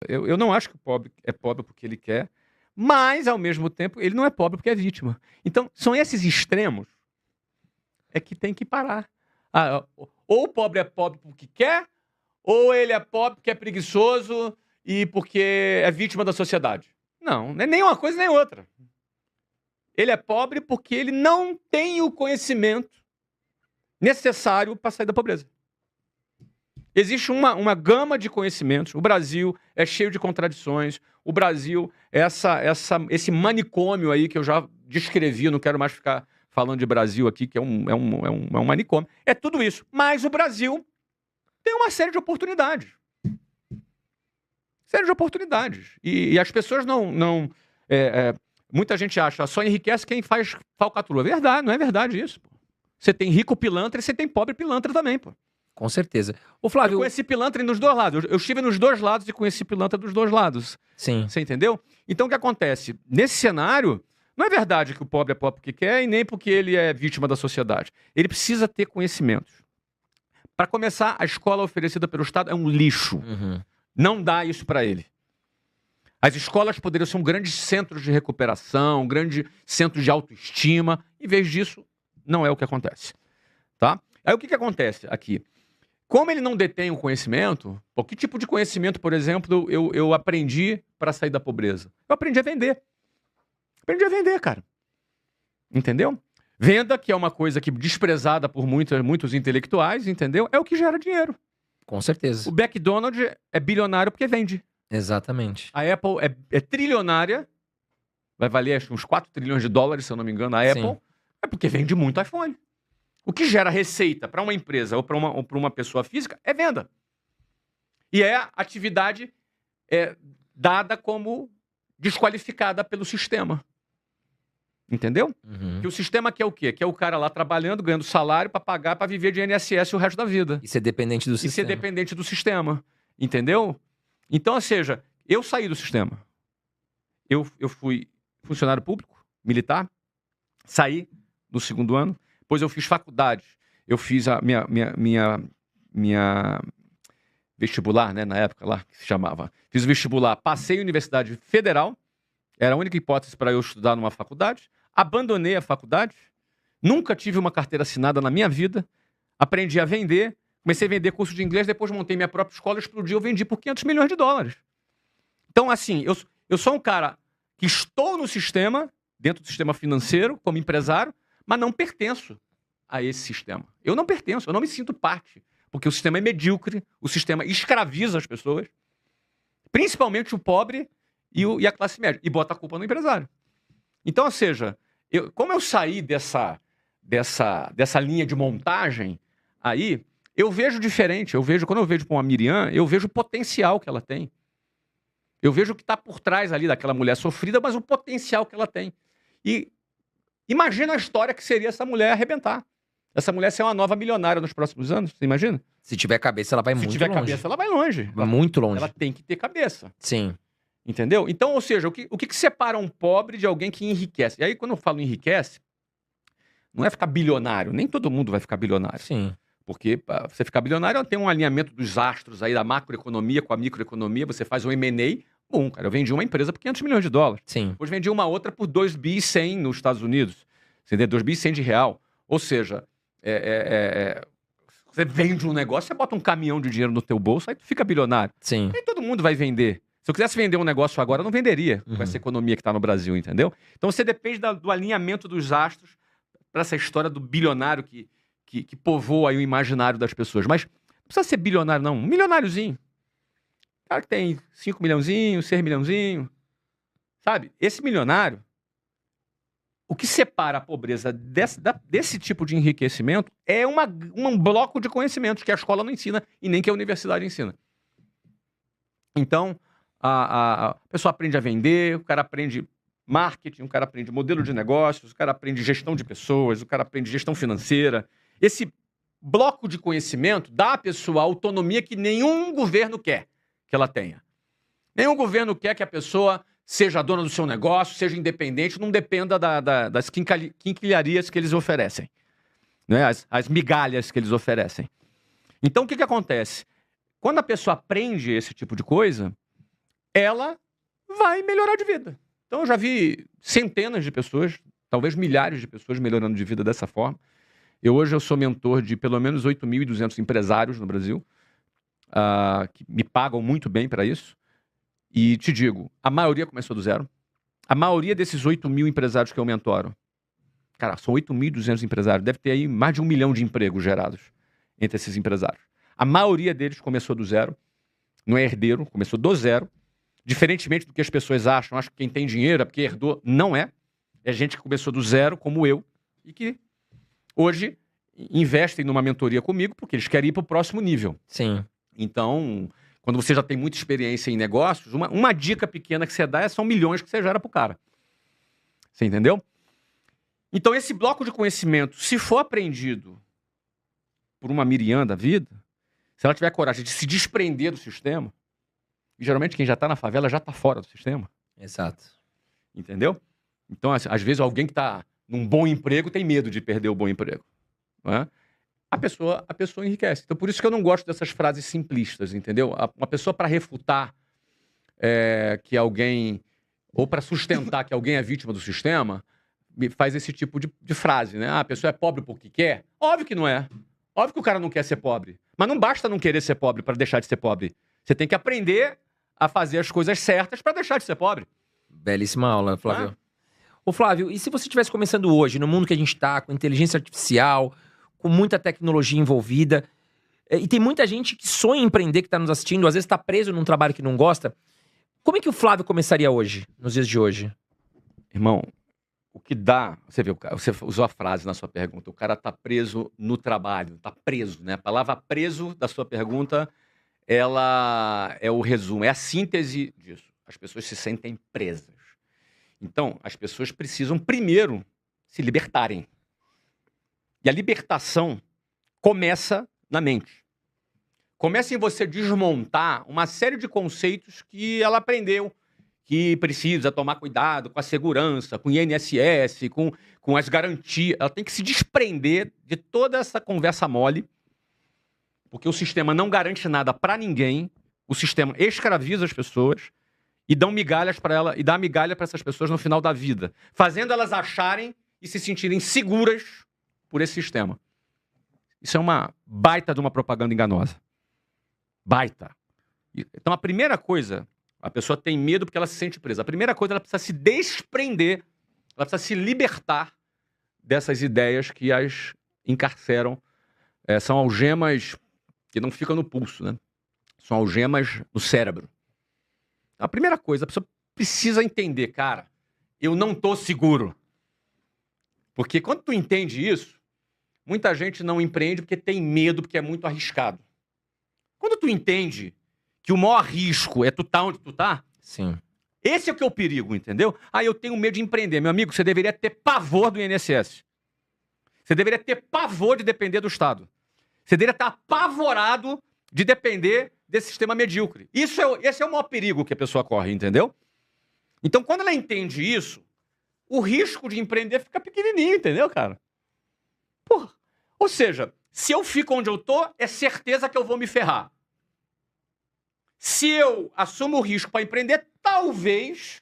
Eu não acho que o pobre é pobre porque ele quer, mas, ao mesmo tempo, ele não é pobre porque é vítima. Então, são esses extremos que tem que parar. Ou o pobre é pobre porque quer, ou ele é pobre porque é preguiçoso e porque é vítima da sociedade. Não é nem uma coisa nem outra. Ele é pobre porque ele não tem o conhecimento necessário para sair da pobreza. Existe uma gama de conhecimentos. O Brasil é cheio de contradições. O Brasil é esse manicômio aí que eu já descrevi, não quero mais ficar falando de Brasil aqui, que é um manicômio. É tudo isso. Mas o Brasil tem uma série de oportunidades. Série de oportunidades. E as pessoas não muita gente acha só enriquece quem faz falcatrua. Verdade, não é verdade isso. Pô. Você tem rico pilantra e você tem pobre pilantra também, pô. Com certeza. Ô, Eu Flávio. conheci pilantra nos dois lados. Eu estive nos dois lados e conheci pilantra dos dois lados. Sim. Você entendeu? Então o que acontece? Nesse cenário, não é verdade que o pobre é pobre porque quer e nem porque ele é vítima da sociedade. Ele precisa ter conhecimentos. Para começar, a escola oferecida pelo Estado é um lixo. Uhum. Não dá isso para ele. As escolas poderiam ser um grande centro de recuperação, um grande centro de autoestima. Em vez disso, não é o que acontece. Tá? Aí o que acontece aqui? Como ele não detém o conhecimento, que tipo de conhecimento, por exemplo, eu aprendi para sair da pobreza? Eu aprendi a vender. Aprendi a vender, cara. Entendeu? Venda, que é uma coisa que desprezada por muitos intelectuais, entendeu? É o que gera dinheiro. Com certeza. O McDonald's é bilionário porque vende. Exatamente. A Apple é trilionária, vai valer acho, uns 4 trilhões de dólares, se eu não me engano, a Apple, Sim. é porque vende muito iPhone. O que gera receita para uma empresa ou para uma pessoa física é venda. E é atividade dada como desqualificada pelo sistema. Entendeu? Uhum. Que o sistema quer o quê? Quer o cara lá trabalhando, ganhando salário para pagar, para viver de INSS o resto da vida. E ser dependente do E sistema. ser dependente do sistema. Entendeu? Então, ou seja, eu saí do sistema. Eu fui funcionário público, militar, saí no segundo ano, depois eu fiz faculdade. Eu fiz a minha vestibular, né, na época lá, que se chamava. Fiz o vestibular, passei em Universidade Federal, era a única hipótese para eu estudar numa faculdade. Abandonei a faculdade, nunca tive uma carteira assinada na minha vida, aprendi a vender, comecei a vender curso de inglês, depois montei minha própria escola, explodiu, eu vendi por 500 milhões de dólares. Então, assim, eu sou um cara que estou no sistema, dentro do sistema financeiro, como empresário, mas não pertenço a esse sistema. Eu não pertenço, eu não me sinto parte, porque o sistema é medíocre, o sistema escraviza as pessoas, principalmente o pobre e a classe média, e bota a culpa no empresário. Então, ou seja, como eu saí dessa linha de montagem aí, eu vejo diferente. Quando eu vejo para uma Miriam, eu vejo o potencial que ela tem. Eu vejo o que está por trás ali daquela mulher sofrida, mas o potencial que ela tem. E imagina a história que seria essa mulher arrebentar. Essa mulher ser uma nova milionária nos próximos anos, você imagina? Se tiver cabeça, ela vai muito longe. Se tiver cabeça, ela vai longe. Muito longe. Ela tem que ter cabeça. Sim. Entendeu? Então, ou seja, o que separa um pobre de alguém que enriquece? E aí, quando eu falo enriquece, não é ficar bilionário. Nem todo mundo vai ficar bilionário. Sim. Porque para você ficar bilionário, tem um alinhamento dos astros aí da macroeconomia com a microeconomia. Você faz um M&A. Bom, cara, eu vendi uma empresa por 500 milhões de dólares. Sim. Depois vendi uma outra por 2 bi 100 nos Estados Unidos. Você entendeu? 2 bi 100 de real. Ou seja, você vende um negócio, você bota um caminhão de dinheiro no teu bolso, aí tu fica bilionário. Sim. Nem todo mundo vai vender. Se eu quisesse vender um negócio agora, eu não venderia com essa economia que está no Brasil, entendeu? Então você depende do alinhamento dos astros para essa história do bilionário que povoa aí o imaginário das pessoas. Mas não precisa ser bilionário, não. Um milionáriozinho. Cara que tem 5 milhãozinho, 6 milhãozinho. Sabe? Esse milionário, o que separa a pobreza desse tipo de enriquecimento é um bloco de conhecimentos que a escola não ensina e nem que a universidade ensina. Então, a pessoa aprende a vender, o cara aprende marketing, o cara aprende modelo de negócios, o cara aprende gestão de pessoas, o cara aprende gestão financeira. Esse bloco de conhecimento dá à pessoa a autonomia que nenhum governo quer que ela tenha. Nenhum governo quer que a pessoa seja dona do seu negócio, seja independente, não dependa das quinquilharias que eles oferecem, né? As migalhas que eles oferecem. Então, o que acontece? Quando a pessoa aprende esse tipo de coisa, ela vai melhorar de vida. Então eu já vi centenas de pessoas, talvez milhares de pessoas melhorando de vida dessa forma. Hoje eu sou mentor de pelo menos 8.200 empresários no Brasil, que me pagam muito bem para isso. E te digo, a maioria começou do zero. A maioria desses 8.000 empresários que eu mentoro, cara, são 8.200 empresários, deve ter aí mais de 1 milhão de empregos gerados entre esses empresários. A maioria deles começou do zero, não é herdeiro, começou do zero. Diferentemente do que as pessoas acham que quem tem dinheiro é porque herdou, não é. É gente que começou do zero, como eu, e que hoje investem numa mentoria comigo porque eles querem ir para o próximo nível. Sim. Então, quando você já tem muita experiência em negócios, uma dica pequena que você dá são milhões que você gera para o cara. Você entendeu? Então, esse bloco de conhecimento, se for aprendido por uma Miriam da vida, se ela tiver coragem de se desprender do sistema, e geralmente quem já está na favela já está fora do sistema. Exato. Entendeu? Então, às vezes, alguém que está num bom emprego tem medo de perder o bom emprego. Não é? A pessoa enriquece. Então, por isso que eu não gosto dessas frases simplistas, entendeu? Uma pessoa para refutar que alguém, ou para sustentar que alguém é vítima do sistema, faz esse tipo de frase, né? A pessoa é pobre porque quer? Óbvio que não é. Óbvio que o cara não quer ser pobre. Mas não basta não querer ser pobre para deixar de ser pobre. Você tem que aprender a fazer as coisas certas para deixar de ser pobre. Belíssima aula, Flávio. Ô, Flávio, e se você estivesse começando hoje, no mundo que a gente está, com inteligência artificial, com muita tecnologia envolvida, e tem muita gente que sonha em empreender, que está nos assistindo, às vezes está preso num trabalho que não gosta, como é que o Flávio começaria hoje, nos dias de hoje? Irmão, o que dá... Você usou a frase na sua pergunta, o cara está preso no trabalho, está preso, né? A palavra preso da sua pergunta, ela é o resumo, é a síntese disso. As pessoas se sentem presas. Então, as pessoas precisam primeiro se libertarem. E a libertação começa na mente. Começa em você desmontar uma série de conceitos que ela aprendeu, que precisa tomar cuidado com a segurança, com o INSS, com as garantias. Ela tem que se desprender de toda essa conversa mole, porque o sistema não garante nada para ninguém, o sistema escraviza as pessoas e dá migalhas para ela, e dá migalha para essas pessoas no final da vida, fazendo elas acharem e se sentirem seguras por esse sistema. Isso é uma baita de uma propaganda enganosa. Baita. Então, a primeira coisa, a pessoa tem medo porque ela se sente presa. A primeira coisa, ela precisa se desprender, ela precisa se libertar dessas ideias que as encarceram. São algemas que não ficam no pulso, né? São algemas no cérebro. A primeira coisa, a pessoa precisa entender, cara, eu não tô seguro. Porque quando tu entende isso, muita gente não empreende porque tem medo, porque é muito arriscado. Quando tu entende que o maior risco é tu tá onde tu tá, sim, esse é o que é o perigo, entendeu? Eu tenho medo de empreender. Meu amigo, você deveria ter pavor do INSS. Você deveria ter pavor de depender do Estado. Você deveria estar apavorado de depender desse sistema medíocre. Esse é o maior perigo que a pessoa corre, entendeu? Então, quando ela entende isso, o risco de empreender fica pequenininho, entendeu, cara? Porra. Ou seja, se eu fico onde eu tô, é certeza que eu vou me ferrar. Se eu assumo o risco para empreender, talvez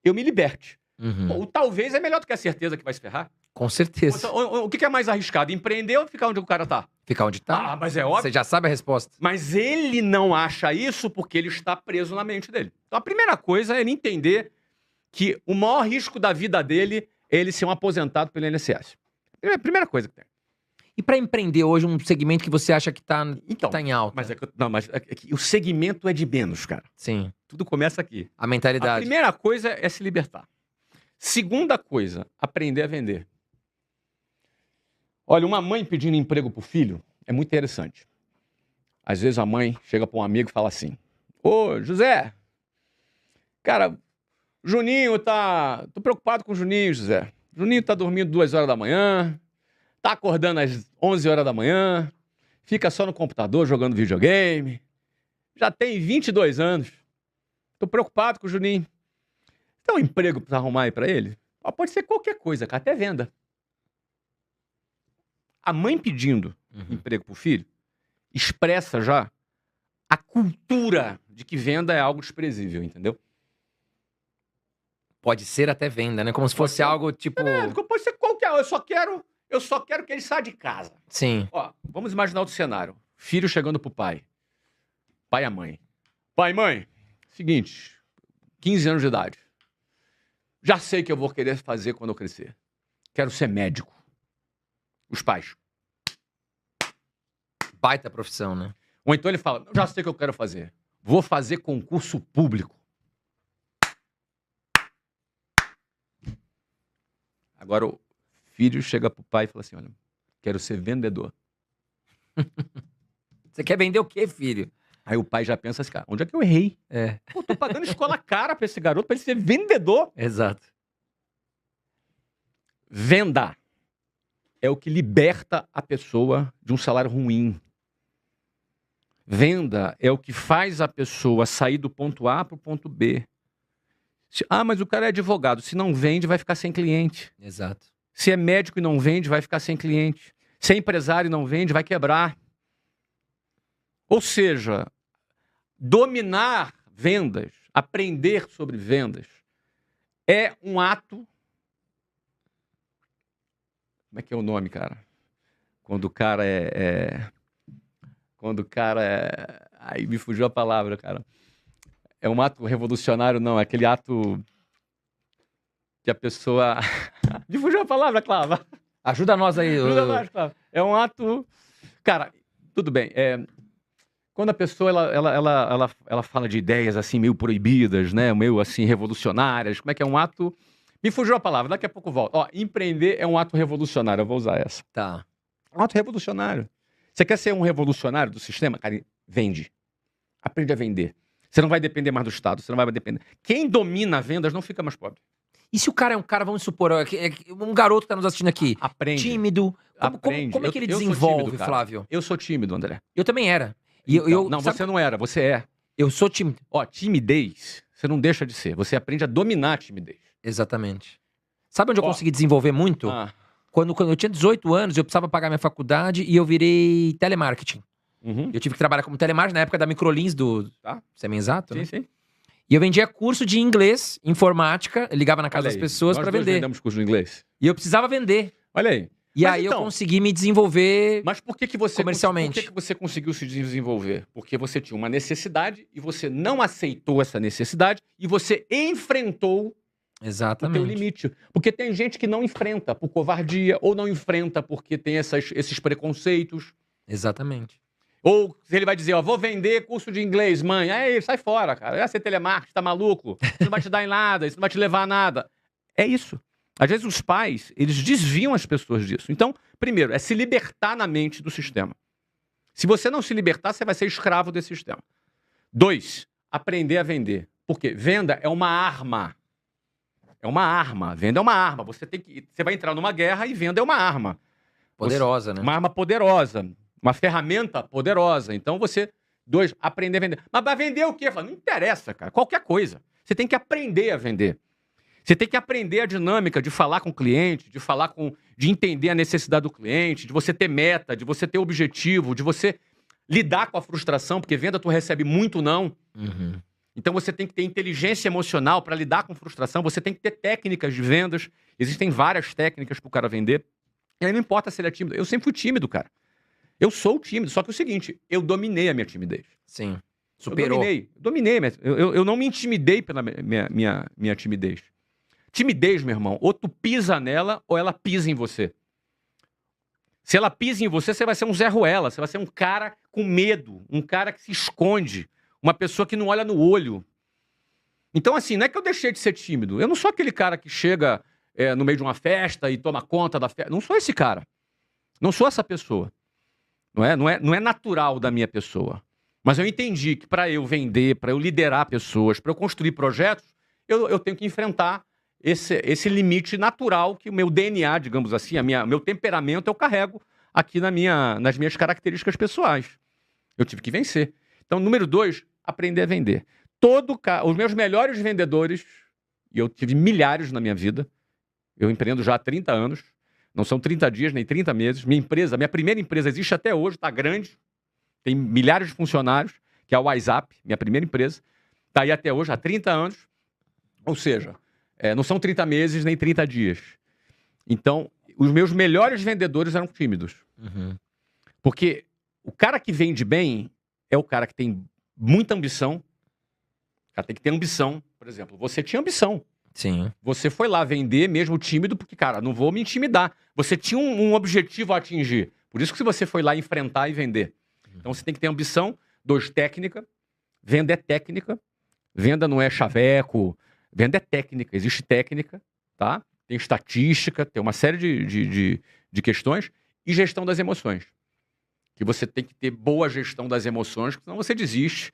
eu me liberte. Uhum. O talvez é melhor do que a certeza que vai se ferrar. Com certeza. O que é mais arriscado? Empreender ou ficar onde o cara tá? Ficar onde tá? Mas é óbvio. Você já sabe a resposta. Mas ele não acha isso porque ele está preso na mente dele. Então a primeira coisa é ele entender que o maior risco da vida dele é ele ser um aposentado pelo INSS. É a primeira coisa que tem. E para empreender hoje, um segmento que você acha que tá em alta? Mas o segmento é de menos, cara. Sim. Tudo começa aqui. A mentalidade. A primeira coisa é se libertar. Segunda coisa, aprender a vender. Olha, uma mãe pedindo emprego pro filho é muito interessante. Às vezes a mãe chega para um amigo e fala assim: Ô, José, cara, Juninho tá... Tô preocupado com o Juninho, José. Juninho tá dormindo 2 horas da manhã, tá acordando às 11 horas da manhã, fica só no computador jogando videogame, já tem 22 anos. Tô preocupado com o Juninho. Tem um emprego pra arrumar aí pra ele? Pode ser qualquer coisa, cara, até venda. A mãe pedindo emprego pro filho expressa já a cultura de que venda é algo desprezível, entendeu? Pode ser até venda, né? Como se fosse ser. algo tipo... Pode ser qualquer. Eu só quero que ele saia de casa. Sim. Ó, vamos imaginar outro cenário. Filho chegando pro pai. Pai e a mãe. Pai e mãe, seguinte, 15 anos de idade. Já sei o que eu vou querer fazer quando eu crescer. Quero ser médico. Os pais. Baita profissão, né? Ou então ele fala, já sei o que eu quero fazer. Vou fazer concurso público. Agora o filho chega pro pai e fala assim, olha, quero ser vendedor. Você quer vender o quê, filho? Aí o pai já pensa assim, cara, onde é que eu errei? É. Pô, tô pagando escola cara pra esse garoto, pra ele ser vendedor. Exato. Venda é o que liberta a pessoa de um salário ruim. Venda é o que faz a pessoa sair do ponto A pro ponto B. Mas o cara é advogado. Se não vende, vai ficar sem cliente. Exato. Se é médico e não vende, vai ficar sem cliente. Se é empresário e não vende, vai quebrar. Ou seja, dominar vendas, aprender sobre vendas, é um ato... Como é que é o nome, cara? Quando o cara Quando o cara é... Aí me fugiu a palavra, cara. É um ato revolucionário, não. É aquele ato que a pessoa... Me fugiu a palavra, Clava. Ajuda nós aí. Ajuda nós, Clava. É um ato... Cara, tudo bem. Quando a pessoa ela fala de ideias assim meio proibidas, né? Meio assim revolucionárias. Como é que é um ato... Me fugiu a palavra, daqui a pouco eu volto. Ó, empreender é um ato revolucionário, eu vou usar essa. Tá. É um ato revolucionário. Você quer ser um revolucionário do sistema? Cara, vende. Aprende a vender. Você não vai depender mais do Estado, você não vai depender. Quem domina vendas não fica mais pobre. E se o cara é um cara, vamos supor, um garoto que tá nos assistindo aqui, Aprende. tímido, Aprende. como é que ele Eu sou desenvolve, tímido, cara. Flávio? Eu sou tímido, André. Eu também era. Não, você não era, você é. Eu sou tímido. Ó, timidez, você não deixa de ser. Você aprende a dominar a timidez. Exatamente. Sabe onde eu consegui desenvolver muito? Quando eu tinha 18 anos, eu precisava pagar minha faculdade e eu virei telemarketing. Uhum. Eu tive que trabalhar como telemarketing na época da Microlins do Semi-Exato, Sim, né? sim. E eu vendia curso de inglês, informática, eu ligava na casa das pessoas pra vender. Nós vendemos curso de inglês. E eu precisava vender. Olha aí. E aí eu consegui me desenvolver Mas por que você comercialmente. Por que você conseguiu se desenvolver? Porque você tinha uma necessidade e você não aceitou essa necessidade e você enfrentou o teu limite. Porque tem gente que não enfrenta por covardia ou não enfrenta porque tem esses preconceitos. Exatamente. Ou ele vai dizer, ó, vou vender curso de inglês, mãe. Aí, sai fora, cara. Vai ser telemarketing, tá maluco? Isso não vai te dar em nada, isso não vai te levar a nada. É isso. Às vezes os pais, eles desviam as pessoas disso. Então, primeiro, é se libertar na mente do sistema. Se você não se libertar, você vai ser escravo desse sistema. 2, aprender a vender. Por quê? Venda é uma arma. É uma arma. Venda é uma arma. Você vai entrar numa guerra e venda é uma arma. Poderosa, né? Uma arma poderosa. Uma ferramenta poderosa. Então você... 2, aprender a vender. Mas vai vender o quê? Não interessa, cara. Qualquer coisa. Você tem que aprender a vender. Você tem que aprender a dinâmica de falar com o cliente, de entender a necessidade do cliente, de você ter meta, de você ter objetivo, de você lidar com a frustração, porque venda tu recebe muito não. Uhum. Então você tem que ter inteligência emocional para lidar com frustração, você tem que ter técnicas de vendas. Existem várias técnicas para o cara vender. E aí não importa se ele é tímido. Eu sempre fui tímido, cara. Eu sou tímido, só que é o seguinte, eu dominei a minha timidez. Sim. Superou. Eu dominei. Eu não me intimidei pela minha timidez. Timidez, meu irmão, ou tu pisa nela ou ela pisa em você. Se ela pisa em você, você vai ser um Zé Ruela, você vai ser um cara com medo, um cara que se esconde, uma pessoa que não olha no olho. Então, assim, não é que eu deixei de ser tímido. Eu não sou aquele cara que chega no meio de uma festa e toma conta da festa. Não sou esse cara. Não sou essa pessoa. Não é natural da minha pessoa. Mas eu entendi que para eu vender, para eu liderar pessoas, para eu construir projetos, eu tenho que enfrentar esse limite natural que o meu DNA, digamos assim, meu temperamento eu carrego aqui nas minhas características pessoais. Eu tive que vencer. Então, número 2, aprender a vender. Os meus melhores vendedores, e eu tive milhares na minha vida, eu empreendo já há 30 anos, não são 30 dias nem 30 meses. Minha primeira empresa existe até hoje, está grande, tem milhares de funcionários. que é a WhatsApp, minha primeira empresa. Está aí até hoje, há 30 anos. Ou seja, não são 30 meses nem 30 dias. Então, os meus melhores vendedores eram tímidos. Uhum. Porque o cara que vende bem é o cara que tem muita ambição. O cara tem que ter ambição. Por exemplo, você tinha ambição. Sim. Você foi lá vender mesmo tímido, porque, cara, não vou me intimidar. Você tinha um objetivo a atingir. Por isso que você foi lá enfrentar e vender. Então você tem que ter ambição. 2, técnica. Venda é técnica. Venda não é chaveco. Venda é técnica. Existe técnica, tá? Tem estatística, tem uma série de questões. E gestão das emoções. Que você tem que ter boa gestão das emoções, senão você desiste.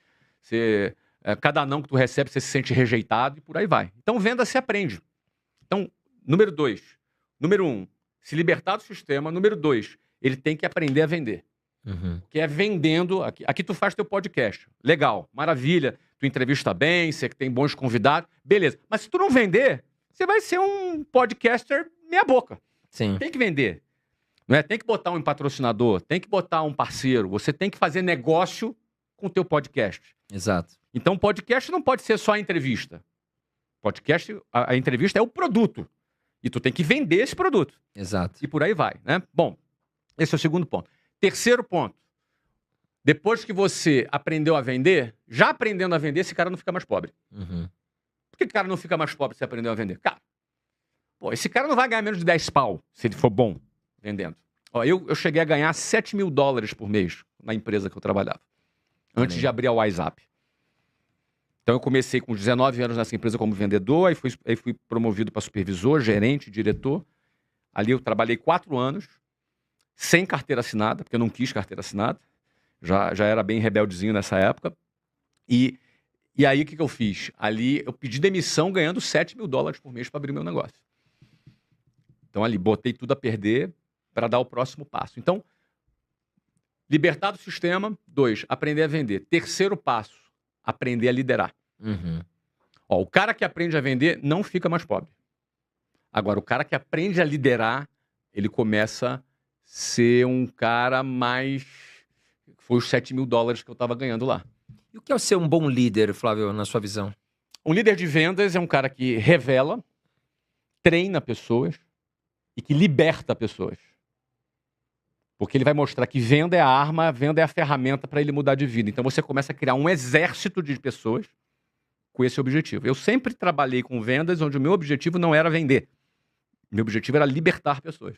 Cada não que tu recebe, você se sente rejeitado e por aí vai. Então, venda se aprende. Então, número 2. Número 1, se libertar do sistema. Número 2, ele tem que aprender a vender. Uhum. Que é vendendo. Aqui tu faz teu podcast. Legal, maravilha. Tu entrevista bem, você tem bons convidados. Beleza. Mas se tu não vender, você vai ser um podcaster meia boca. Sim. Tem que vender. Não é? Tem que botar um patrocinador, tem que botar um parceiro. Você tem que fazer negócio com o teu podcast. Exato. Então, podcast não pode ser só a entrevista. Podcast, a entrevista é o produto. E tu tem que vender esse produto. Exato. E por aí vai, né? Bom, esse é o segundo ponto. Terceiro ponto. Depois que você aprendeu a vender, já aprendendo a vender, esse cara não fica mais pobre. Uhum. Por que o cara não fica mais pobre se aprendeu a vender? Cara, esse cara não vai ganhar menos de 10 pau, se ele for bom vendendo. Eu cheguei a ganhar $7.000 por mês na empresa que eu trabalhava. Antes de abrir a WhatsApp. Então eu comecei com 19 anos nessa empresa como vendedor, aí fui promovido para supervisor, gerente, diretor. Ali eu trabalhei 4 anos, sem carteira assinada, porque eu não quis carteira assinada. Já era bem rebeldezinho nessa época. E aí o que eu fiz? Ali eu pedi demissão ganhando $7.000 por mês para abrir meu negócio. Então ali botei tudo a perder para dar o próximo passo. Então, libertar do sistema. 2, aprender a vender. Terceiro passo, aprender a liderar. Uhum. O cara que aprende a vender não fica mais pobre. Agora, o cara que aprende a liderar, ele começa a ser um cara mais... Foi os $7.000 que eu estava ganhando lá. E o que é ser um bom líder, Flávio, na sua visão? Um líder de vendas é um cara que revela, treina pessoas e que liberta pessoas. Porque ele vai mostrar que venda é a arma, venda é a ferramenta para ele mudar de vida. Então você começa a criar um exército de pessoas com esse objetivo. Eu sempre trabalhei com vendas onde o meu objetivo não era vender. Meu objetivo era libertar pessoas.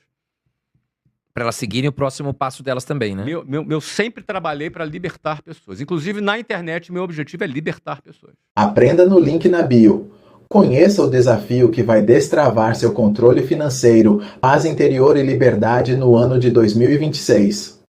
Para elas seguirem o próximo passo delas também, né? Eu sempre trabalhei para libertar pessoas. Inclusive, na internet, meu objetivo é libertar pessoas. Aprenda no link na bio. Conheça o desafio que vai destravar seu controle financeiro, paz interior e liberdade no ano de 2026.